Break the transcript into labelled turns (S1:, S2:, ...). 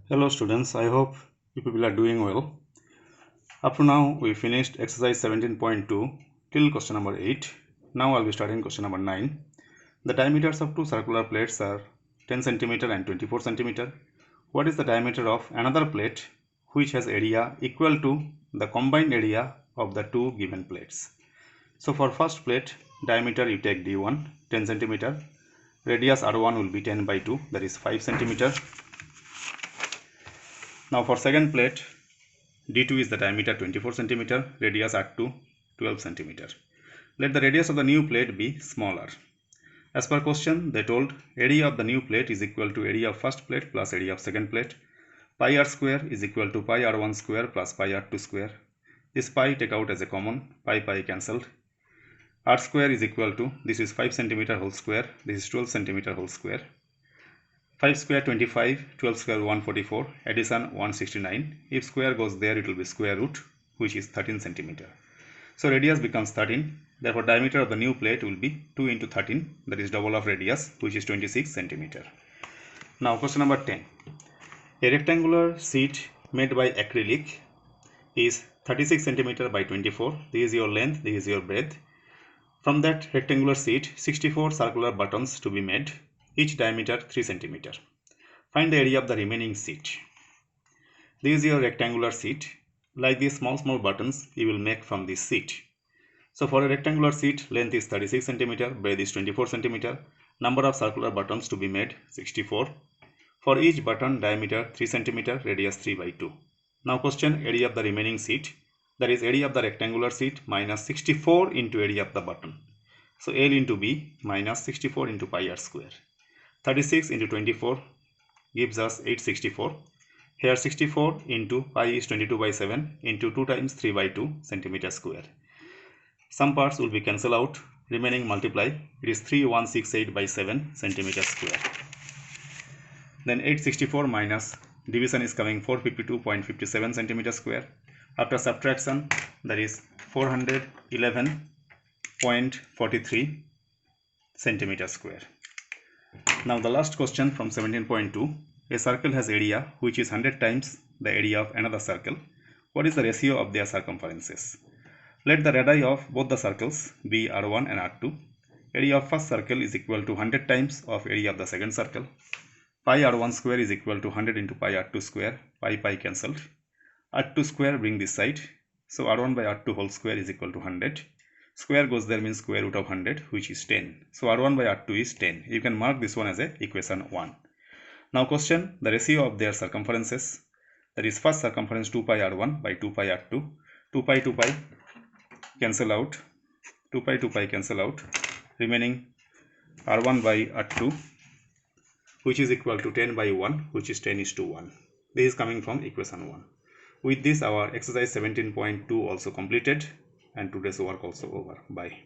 S1: Hello students, I hope you people are doing well. Up to now we finished exercise 17.2 till question number 8. Now I'll be starting question number 9. The diameters of two circular plates are 10 cm and 24 cm. What is the diameter of another plate which has area equal to the combined area of the two given plates? So for first plate, diameter you take D1 10 cm, radius R1 will be 10 by 2, that is 5 cm. Now for second plate, D2 is the diameter 24 cm, radius R2 12 cm. Let the radius of the new plate be smaller. As per question, they told area of the new plate is equal to area of first plate plus area of second plate. Pi r square is equal to pi r1 square plus pi r2 square. This pi take out as a common, pi cancelled. R square is equal to, this is 5 cm whole square, this is 12 cm whole square. 5 square 25, 12 square 144, addition 169. If square goes there, it will be square root, which is 13 cm. So radius becomes 13. Therefore diameter of the new plate will be 2 into 13, that is double of radius, which is 26 cm. Now question number 10. A rectangular sheet made by acrylic is 36 cm by 24. This is your length, this is your breadth. From that rectangular sheet, 64 circular buttons to be made, each diameter 3 cm. Find the area of the remaining sheet. This is your rectangular sheet. Like these small buttons you will make from this sheet. So for a rectangular sheet, length is 36 cm, breadth is 24 cm. Number of circular buttons to be made 64. For each button, diameter 3 cm, radius 3 by 2. Now question, area of the remaining sheet. That is area of the rectangular sheet minus 64 into area of the button. So L into B minus 64 into pi r square. 36 into 24 gives us 864. Here 64 into pi is 22 by 7 into 2 times 3 by 2 centimeter square. Some parts will be cancelled out, remaining multiply. It is 3168 by 7 centimeter square. Then 864 minus division is coming 452.57 centimeter square. After subtraction, that is 411.43 centimeter square. Now the last question from 17.2. A circle has area which is 100 times the area of another circle. What is the ratio of their circumferences? Let the radii of both the circles be R1 and R2. Area of first circle is equal to 100 times of area of the second circle. Pi R1 square is equal to 100 into pi R2 square. Pi cancelled. R2 square bring this side. So R1 by R2 whole square is equal to 100. Square goes there means square root of 100, which is 10. So R1 by R2 is 10. You can mark this one as a equation 1. Now question, the ratio of their circumferences. That is first circumference 2 pi R1 by 2 pi R2. 2 pi cancel out. 2 pi cancel out. Remaining R1 by R2, which is equal to 10 by 1, which is 10:1. This is coming from equation 1. With this, our exercise 17.2 also completed and today's work also over. Bye.